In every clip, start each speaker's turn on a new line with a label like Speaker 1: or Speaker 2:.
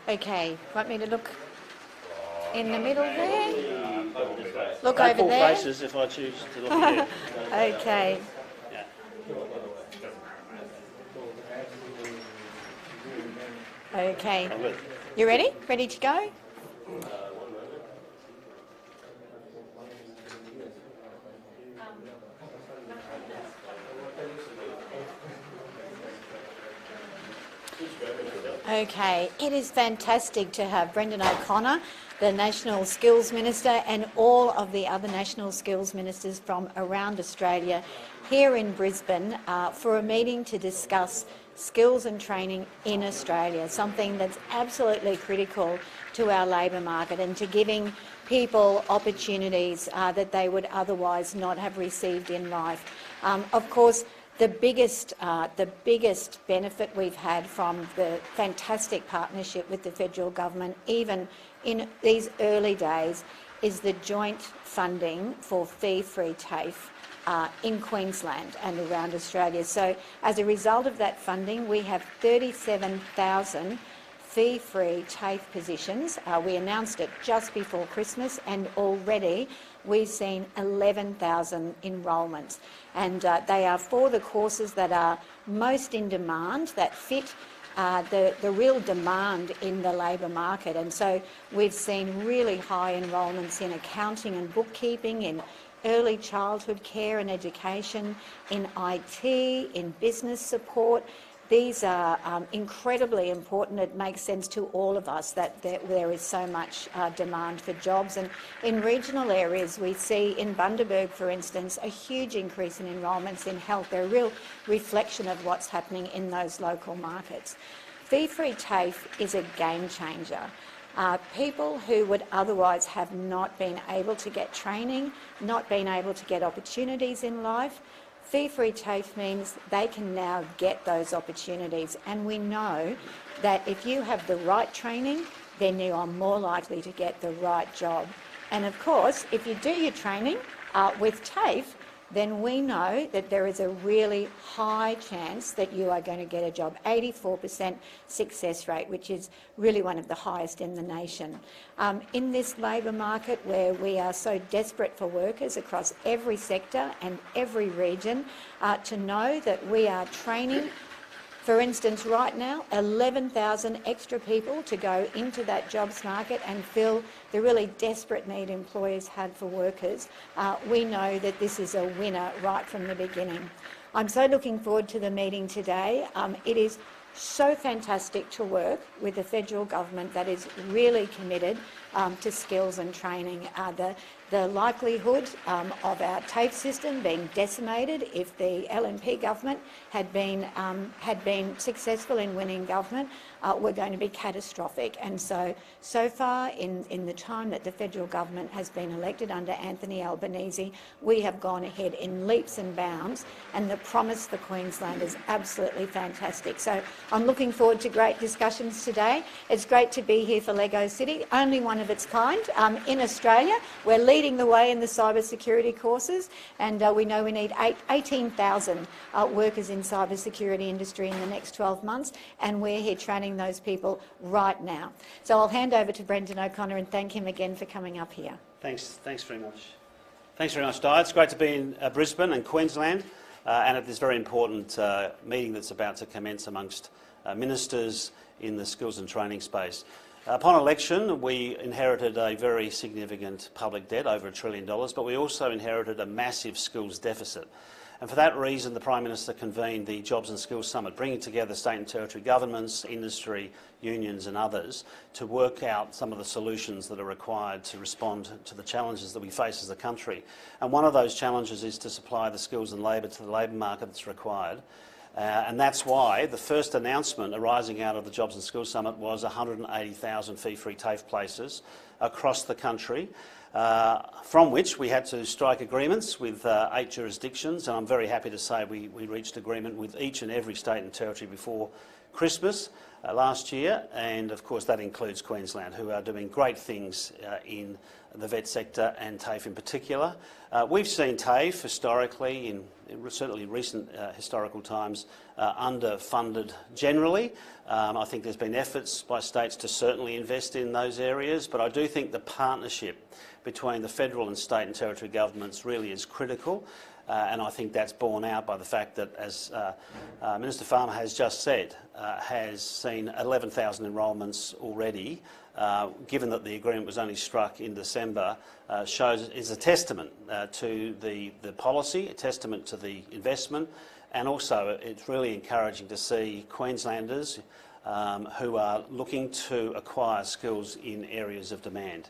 Speaker 1: Okay, want me to look in the middle there? Look
Speaker 2: Don't
Speaker 1: over
Speaker 2: pull
Speaker 1: there.
Speaker 2: faces if I choose to look at you.
Speaker 1: Okay.
Speaker 2: Yeah.
Speaker 1: Okay.
Speaker 2: I'm good.
Speaker 1: You ready? Ready to go? Okay, it is fantastic to have Brendan O'Connor, the National Skills Minister, and all of the other National Skills Ministers from around Australia here in Brisbane for a meeting to discuss skills and training in Australia, something that's absolutely critical to our labour market and to giving people opportunities that they would otherwise not have received in life. Of course, the biggest benefit we've had from the fantastic partnership with the federal government, even in these early days, is the joint funding for fee-free TAFE in Queensland and around Australia. So as a result of that funding, we have 37,000 fee-free TAFE positions. We announced it just before Christmas, and already we've seen 11,000 enrolments. And they are for the courses that are most in demand, that fit the real demand in the labour market. And so we've seen really high enrolments in accounting and bookkeeping, in early childhood care and education, in IT, in business support. These are incredibly important. It makes sense to all of us that there is so much demand for jobs. And in regional areas, we see in Bundaberg, for instance, a huge increase in enrolments in health. They're a real reflection of what's happening in those local markets. Fee-free TAFE is a game changer. People who would otherwise have not been able to get training, not been able to get opportunities in life, fee-free TAFE means they can now get those opportunities, and we know that if you have the right training, then you are more likely to get the right job. And of course, if you do your training with TAFE, then we know that there is a really high chance that you are going to get a job, 84% success rate, which is really one of the highest in the nation. In this labour market where we are so desperate for workers across every sector and every region, to know that we are training, for instance, right now, 11,000 extra people to go into that jobs market and fill the really desperate need employers had for workers. We know that this is a winner right from the beginning. I'm so looking forward to the meeting today. It is so fantastic to work with the federal government that is really committed to skills and training. The likelihood of our TAFE system being decimated if the LNP government had been successful in winning government were going to be catastrophic. And so far in the time that the federal government has been elected under Anthony Albanese, we have gone ahead in leaps and bounds, and the promise for Queensland is absolutely fantastic. So I'm looking forward to great discussions today. It's great to be here for Lego City, only one of its kind in Australia. We're leading the way in the cyber security courses, and we know we need 18,000 workers in cyber security industry in the next 12 months, and we're here training those people right now. So I'll hand over to Brendan O'Connor and thank him again for coming up here.
Speaker 2: Thanks very much. Thanks very much, Di. It's great to be in Brisbane and Queensland, and at this very important meeting that's about to commence amongst ministers in the skills and training space. Upon election, we inherited a very significant public debt, over $1 trillion, but we also inherited a massive skills deficit. And for that reason, the Prime Minister convened the Jobs and Skills Summit, bringing together state and territory governments, industry, unions and others to work out some of the solutions that are required to respond to the challenges that we face as a country. And one of those challenges is to supply the skills and labour to the labour market that's required. And that's why the first announcement arising out of the Jobs and Skills Summit was 180,000 fee-free TAFE places across the country, from which we had to strike agreements with 8 jurisdictions, and I'm very happy to say we reached agreement with each and every state and territory before Christmas last year, and of course that includes Queensland, who are doing great things in the vet sector and TAFE in particular. We've seen TAFE historically, in certainly recent historical times, underfunded generally. I think there's been efforts by states to certainly invest in those areas, but I do think the partnership between the federal and state and territory governments really is critical. And I think that's borne out by the fact that, as Minister Farmer has just said, has seen 11,000 enrolments already, given that the agreement was only struck in December, is a testament to the policy, a testament to the investment, and also it's really encouraging to see Queenslanders who are looking to acquire skills in areas of demand.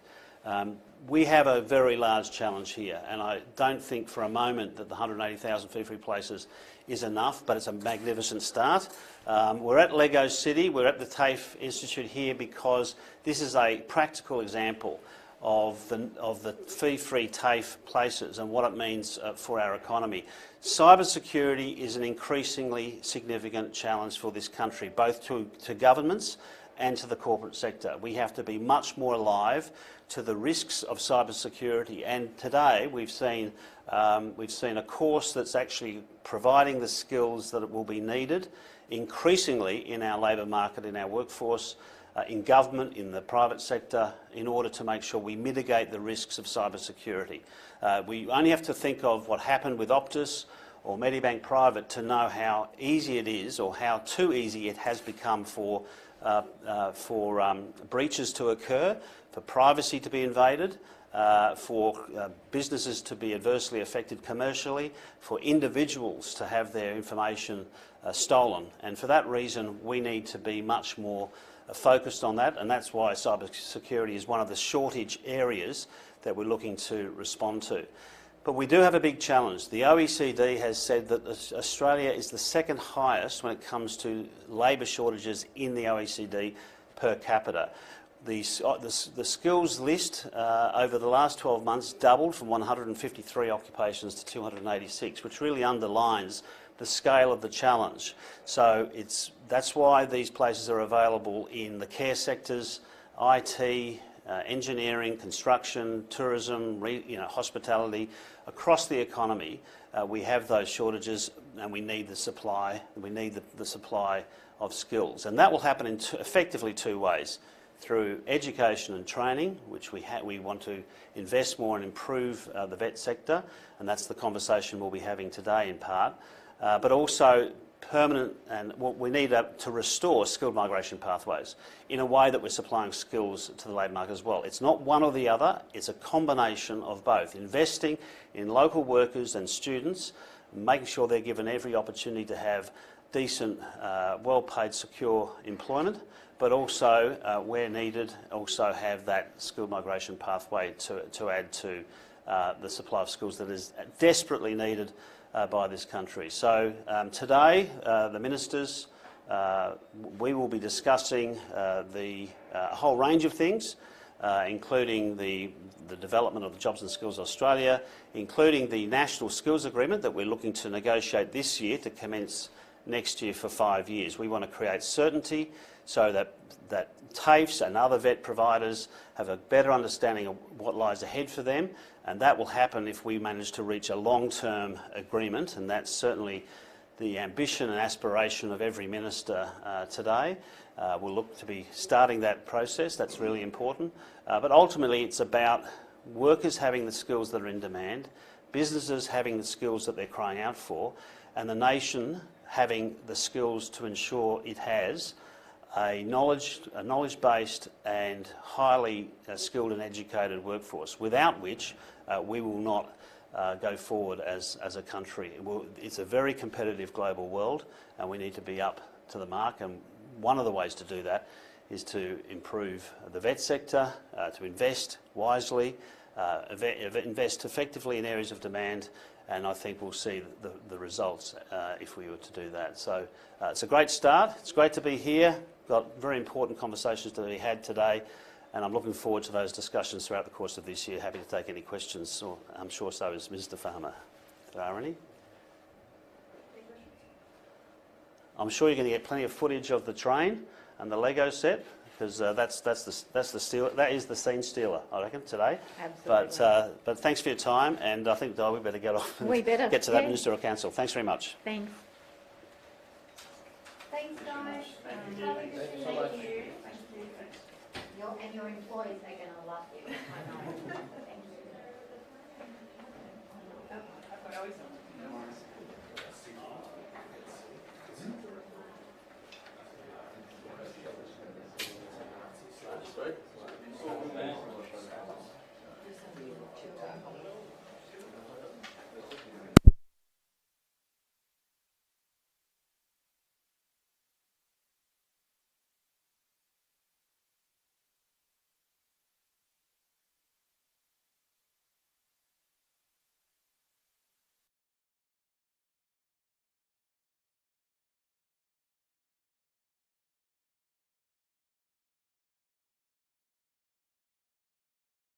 Speaker 2: We have a very large challenge here, and I don't think for a moment that the 180,000 fee-free places is enough, but it's a magnificent start. We're at Lego City, we're at the TAFE Institute here because this is a practical example of the fee-free TAFE places and what it means for our economy. Cybersecurity is an increasingly significant challenge for this country, both to governments and to the corporate sector. We have to be much more alive to the risks of cybersecurity, and today we've seen a course that's actually providing the skills that will be needed increasingly in our labour market, in our workforce, in government, in the private sector, in order to make sure we mitigate the risks of cybersecurity. We only have to think of what happened with Optus or Medibank Private to know how easy it is, or how too easy it has become for breaches to occur, for privacy to be invaded, for businesses to be adversely affected commercially, for individuals to have their information stolen. And for that reason, we need to be much more focused on that, and that's why cybersecurity is one of the shortage areas that we're looking to respond to. But we do have a big challenge. The OECD has said that Australia is the second highest when it comes to labour shortages in the OECD per capita. The skills list over the last 12 months doubled from 153 occupations to 286, which really underlines the scale of the challenge. So that's why these places are available in the care sectors, IT, engineering, construction, tourism, hospitality. Across the economy, we have those shortages, and we need the supply. We need the supply of skills, and that will happen in effectively two ways: through education and training, which we want to invest more and improve the vet sector, and that's the conversation we'll be having today in part. But also permanent, and what we need to restore skilled migration pathways in a way that we're supplying skills to the labour market as well. It's not one or the other, it's a combination of both. Investing in local workers and students, making sure they're given every opportunity to have decent, well-paid, secure employment, but also, where needed, also have that skilled migration pathway to add to the supply of skills that is desperately needed by this country. So today, the ministers, we will be discussing a whole range of things, including the development of the Jobs and Skills Australia, including the National Skills Agreement that we're looking to negotiate this year to commence next year for 5 years. We want to create certainty so that TAFEs and other vet providers have a better understanding of what lies ahead for them, and that will happen if we manage to reach a long-term agreement, and that's certainly the ambition and aspiration of every minister today. We'll look to be starting that process. That's really important. But ultimately it's about workers having the skills that are in demand, businesses having the skills that they're crying out for, and the nation having the skills to ensure it has a knowledge-based and highly skilled and educated workforce, without which we will not go forward as a country. It's a very competitive global world, and we need to be up to the mark, and one of the ways to do that is to improve the vet sector, to invest wisely, invest effectively in areas of demand, and I think we'll see the results if we were to do that. So it's a great start. It's great to be here. Got very important conversations to be had today, and I'm looking forward to those discussions throughout the course of this year. Happy to take any questions, or I'm sure so is Mr. Farmer. Are there any? I'm sure you're going to get plenty of footage of the train and the Lego set, because that's the steal. That is the scene stealer, I reckon, today.
Speaker 1: Absolutely.
Speaker 2: But thanks for your time, and I think we better get off and get to that ministerial council. Thanks very much.
Speaker 1: Thanks. Thanks, guys. Thank you. Thank you. And your employees are going to love you. I know. Thank you.